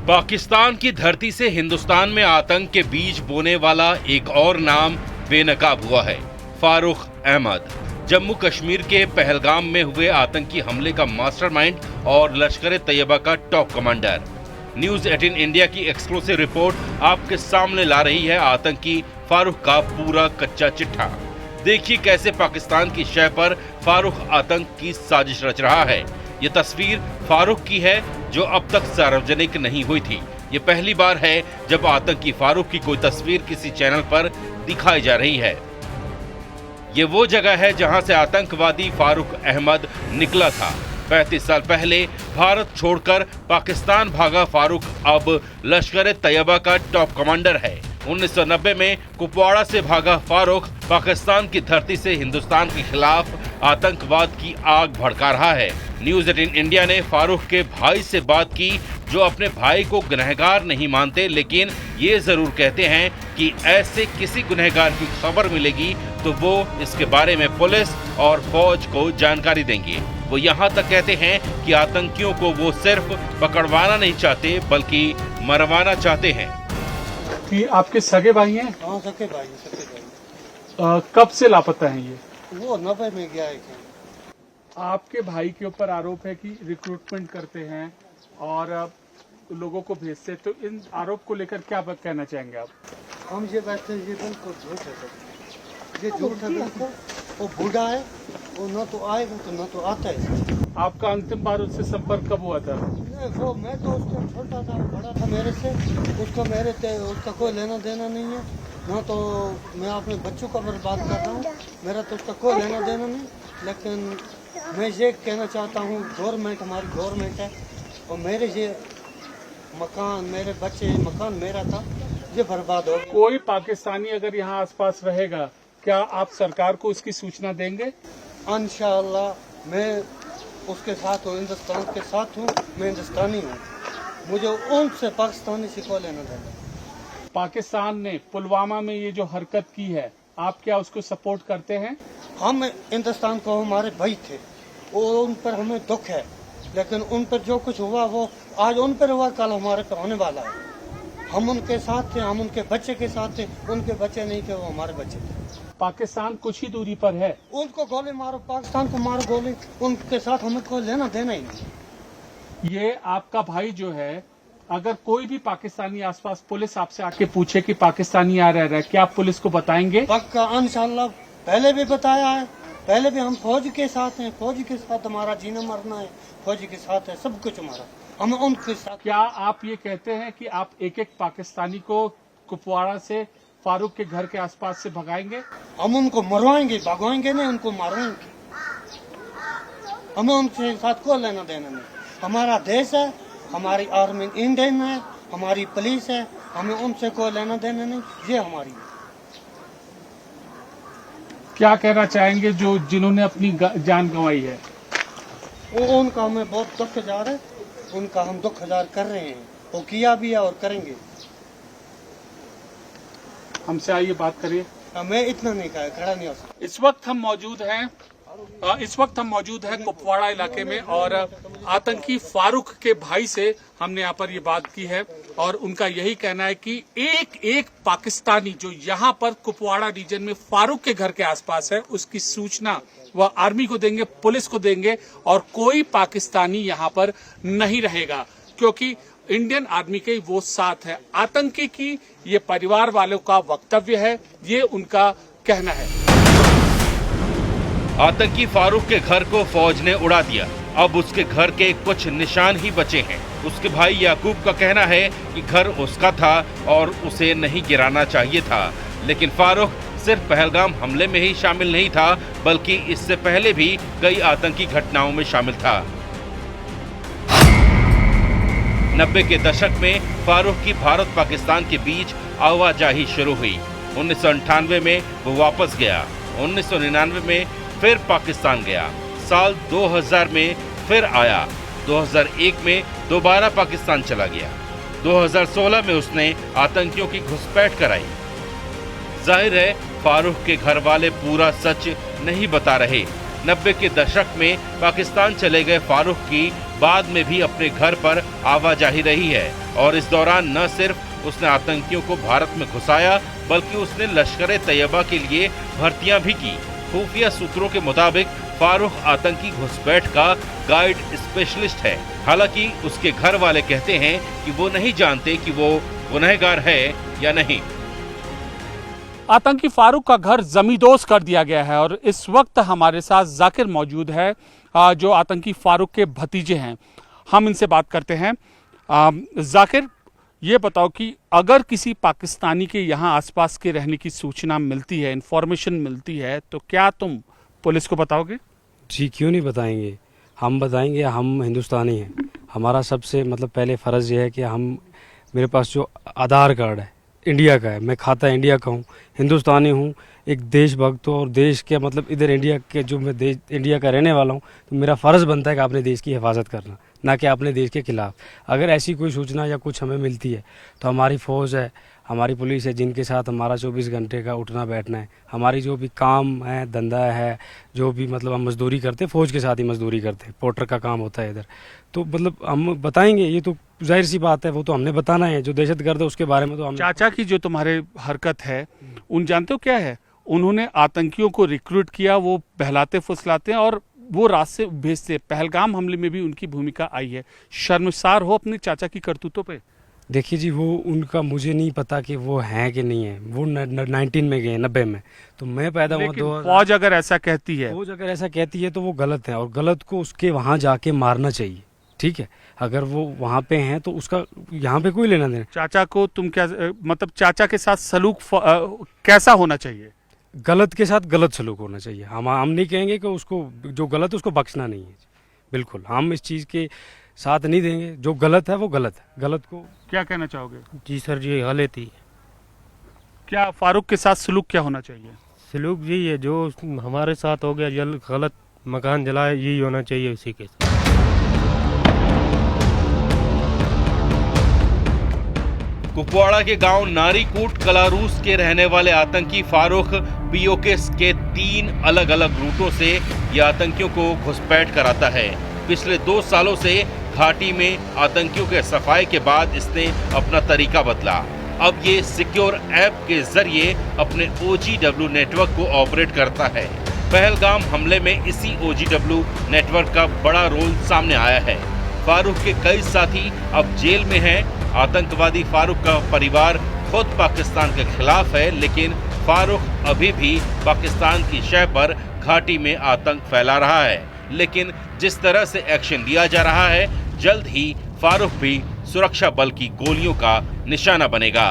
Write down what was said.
पाकिस्तान की धरती से हिंदुस्तान में आतंक के बीज बोने वाला एक और नाम बेनकाब हुआ है, फारूक अहमद। जम्मू कश्मीर के पहलगाम में हुए आतंकी हमले का मास्टरमाइंड और लश्कर-ए-तैयबा का टॉप कमांडर। न्यूज 18 इंडिया की एक्सक्लूसिव रिपोर्ट आपके सामने ला रही है आतंकी फारूक का पूरा कच्चा चिट्ठा। देखिए कैसे पाकिस्तान की शह पर फारूक आतंक की साजिश रच रहा है। ये तस्वीर फारूक की है जो अब तक सार्वजनिक नहीं हुई थी। ये पहली बार है जब आतंकी फारूक की कोई तस्वीर किसी चैनल पर दिखाई जा रही है। ये वो जगह है जहां से आतंकवादी फारूक अहमद निकला था। 35 साल पहले भारत छोड़कर पाकिस्तान भागा फारूक अब लश्कर-ए-तैयबा का टॉप कमांडर है। 1990 में कुपवाड़ा से भागा फारूक पाकिस्तान की धरती से हिंदुस्तान के खिलाफ आतंकवाद की आग भड़का रहा है। न्यूज 18 इंडिया ने फारूक के भाई से बात की, जो अपने भाई को गुनहगार नहीं मानते, लेकिन ये जरूर कहते हैं कि ऐसे किसी गुनहगार की खबर मिलेगी तो वो इसके बारे में पुलिस और फौज को जानकारी देंगे। वो यहाँ तक कहते हैं कि आतंकियों को वो सिर्फ पकड़वाना नहीं चाहते बल्कि मरवाना चाहते हैं। कि आपके सगे भाई हैं? हाँ, सगे भाई। कब से लापता हैं ये? वो 90 में गया है। आपके भाई के ऊपर आरोप है कि रिक्रूटमेंट करते हैं और लोगों को भेजते, तो इन आरोप को लेकर क्या कहना चाहेंगे आप? हम ये बात ये बिल्कुल झूठ है सर, ये झूठ है बिल्कुल। वो बूढ़ा है, वो न तो आएगा तो न तो आता है। आपका अंतिम बार उससे संपर्क कब हुआ था? वो मैं तो उसको छोटा था, बड़ा था मेरे से, उसका कोई लेना देना नहीं है। न तो मैं अपने बच्चों का बर्बाद कर रहा हूँ, मेरा तो उसका कोई लेना देना नहीं। लेकिन मैं ये कहना चाहता हूँ, गवर्नमेंट हमारी गवर्नमेंट है और मेरे ये मकान, मेरे बच्चे, मकान मेरा था, ये बर्बाद हो। कोई पाकिस्तानी अगर यहाँ आसपास रहेगा, क्या आप सरकार को उसकी सूचना देंगे? इंशाअल्लाह मैं उसके साथ हूँ, हिंदुस्तान के साथ हूँ, मैं हिंदुस्तानी हूँ, मुझे उनसे पाकिस्तानी से कोई लेना देना। पाकिस्तान ने पुलवामा में ये जो हरकत की है, आप क्या उसको सपोर्ट करते हैं? हम हिंदुस्तान को हमारे भाई थे और उन पर हमें दुख है, लेकिन उन पर जो कुछ हुआ वो आज उन पर हुआ, कल हमारे पर होने वाला है। हम उनके साथ थे, हम उनके बच्चे के साथ थे, उनके बच्चे नहीं थे, वो हमारे बच्चे थे। पाकिस्तान कुछ ही दूरी पर है, उनको गोली मारो, पाकिस्तान को मारो गोली, उनके साथ हमें कोई लेना देना ही नहीं। ये आपका भाई जो है, अगर कोई भी पाकिस्तानी आसपास, पुलिस आपसे आके पूछे कि पाकिस्तानी आ रहा है, क्या आप पुलिस को बताएंगे? पक्का, इंशाल्लाह। पहले भी बताया है, पहले भी हम फौज के साथ हैं, फौज के साथ हमारा जीना मरना है, फौज के साथ है सब कुछ हमारा, हम उनके साथ। क्या आप ये कहते हैं कि आप एक एक पाकिस्तानी को कुपवाड़ा से फारूक के घर के आसपास से भगाएंगे? हम उनको मरवाएंगे, भगवाएंगे नहीं, उनको मारेंगे। हमें उनके साथ कोई लेना देना नहीं। हमारा देश है, हमारी आर्मी इंडियन है, हमारी पुलिस है, हमें उनसे कोई लेना देना नहीं, ये हमारी। क्या कहना चाहेंगे जो जिन्होंने अपनी जान गंवाई है? उनका हमें बहुत दुख हजार है, उनका हम दुख हजार कर रहे हैं, वो किया भी है और करेंगे। हमसे आइए बात करिए। मैं इतना नहीं कहा, खड़ा नहीं हो सकता। इस वक्त हम मौजूद हैं कुपवाड़ा इलाके में और आतंकी फारूक के भाई से हमने यहाँ पर ये बात की है और उनका यही कहना है कि एक एक पाकिस्तानी जो यहाँ पर कुपवाड़ा रीजन में फारूक के घर के आसपास है, उसकी सूचना वह आर्मी को देंगे, पुलिस को देंगे और कोई पाकिस्तानी यहाँ पर नहीं रहेगा, क्योंकि इंडियन आर्मी के वो साथ है। आतंकी की ये परिवार वालों का वक्तव्य है, ये उनका कहना है। आतंकी फारूक के घर को फौज ने उड़ा दिया, अब उसके घर के कुछ निशान ही बचे हैं। उसके भाई याकूब का कहना है कि घर उसका था और उसे नहीं गिराना चाहिए था, लेकिन फारूक सिर्फ पहलगाम हमले में ही शामिल नहीं था, बल्कि इससे पहले भी कई आतंकी घटनाओं में शामिल था। 90 के दशक में फारूक की भारत पाकिस्तान के बीच आवाजाही शुरू हुई। 1998 में वो वापस गया, 1999 में फिर पाकिस्तान गया, साल 2000 में फिर आया, 2001 में दोबारा पाकिस्तान चला गया, 2016 में उसने आतंकियों की घुसपैठ कराई। जाहिर है फारूक के घर वाले पूरा सच नहीं बता रहे, 90 के दशक में पाकिस्तान चले गए फारूक की बाद में भी अपने घर पर आवाजाही रही है और इस दौरान न सिर्फ उसने आतंकियों को भारत में घुसाया बल्कि उसने लश्कर-ए-तैयबा के लिए भर्तियां भी की। खुफिया सूत्रों के मुताबिक फारूक आतंकी घुसपैठ का गाइड स्पेशलिस्ट है। हालांकि उसके घर वाले कहते हैं कि वो नहीं जानते कि वो गुनहगार है या नहीं। आतंकी फारूक का घर जमींदोज कर दिया गया है और इस वक्त हमारे साथ जाकिर मौजूद है जो आतंकी फारूक के भतीजे हैं। हम इनसे बात करते हैं। जाकिर, ये बताओ कि अगर किसी पाकिस्तानी के यहाँ आसपास के रहने की सूचना मिलती है, इंफॉर्मेशन मिलती है, तो क्या तुम पुलिस को बताओगे? जी क्यों नहीं बताएंगे, हम बताएंगे। हम हिंदुस्तानी हैं, हमारा सबसे मतलब पहले फ़र्ज़ ये है कि मेरे पास जो आधार कार्ड है इंडिया का है, मैं खाता इंडिया का हूँ, हिंदुस्तानी हूँ, एक देशभक्त हूँ और देश के मतलब इधर इंडिया के जो मैं इंडिया का रहने वाला हूँ, तो मेरा फ़र्ज़ बनता है कि अपने देश की हिफाजत करना, ना कि अपने देश के खिलाफ। अगर ऐसी कोई सूचना या कुछ हमें मिलती है तो हमारी फ़ौज है, हमारी पुलिस है, जिनके साथ हमारा 24 घंटे का उठना बैठना है। हमारी जो भी काम है, धंधा है, जो भी मतलब हम मजदूरी करते हैं, फ़ौज के साथ ही मजदूरी करते हैं, पोर्टर का काम होता है इधर। तो मतलब हम बताएंगे, ये तो जाहिर सी बात है, वो तो हमने बताना है। जो दहशतगर्द है उसके बारे में तो हम चाचा की जो तुम्हारे हरकत है, उन जानते हो क्या है? उन्होंने आतंकियों को रिक्रूट किया, वो बहलाते फुसलाते हैं और वो रास्ते भेजते। पहलगाम हमले में भी उनकी भूमिका आई है। शर्मसार हो अपने चाचा की करतूतों पे? देखिए जी, वो उनका मुझे नहीं पता कि वो हैं कि नहीं है। वो 19 में गए, 90 में, तो मैं पैदा हुआ 2000। फौज अगर ऐसा कहती है, फौज अगर ऐसा कहती है तो वो गलत है और गलत को उसके वहाँ जाके मारना चाहिए। ठीक है, अगर वो वहाँ पे हैं तो उसका यहाँ पे कोई लेना देना। चाचा को तुम क्या मतलब चाचा के साथ सलूक कैसा होना चाहिए? गलत के साथ गलत सलूक होना चाहिए। हम नहीं कहेंगे कि उसको जो गलत है उसको बख्शना नहीं है। बिल्कुल हम इस चीज़ के साथ नहीं देंगे। जो गलत है वो गलत है, गलत को क्या कहना चाहोगे? जी सर जी, गलत ही। क्या फारूक के साथ सलूक क्या होना चाहिए? सलूक यही है जो हमारे साथ हो गया, गलत मकान जलाए, यही होना चाहिए उसी के साथ। कुपवाड़ा के गांव नारीकूट कलारूस के रहने वाले आतंकी फारूक पीओके के 3 अलग-अलग रूटों से ये आतंकियों को घुसपैठ कराता है। पिछले 2 सालों से घाटी में आतंकियों के सफाई के बाद इसने अपना तरीका बदला। अब ये सिक्योर ऐप के जरिए अपने OGW नेटवर्क को ऑपरेट करता है। पहलगाम हमले में इसी OGW नेटवर्क का बड़ा रोल सामने आया है। फारूक के कई साथी अब जेल में हैं। आतंकवादी फारूक का परिवार खुद पाकिस्तान के खिलाफ है, लेकिन फारूक अभी भी पाकिस्तान की शह पर घाटी में आतंक फैला रहा है। लेकिन जिस तरह से एक्शन लिया जा रहा है, जल्द ही फारूक भी सुरक्षा बल की गोलियों का निशाना बनेगा।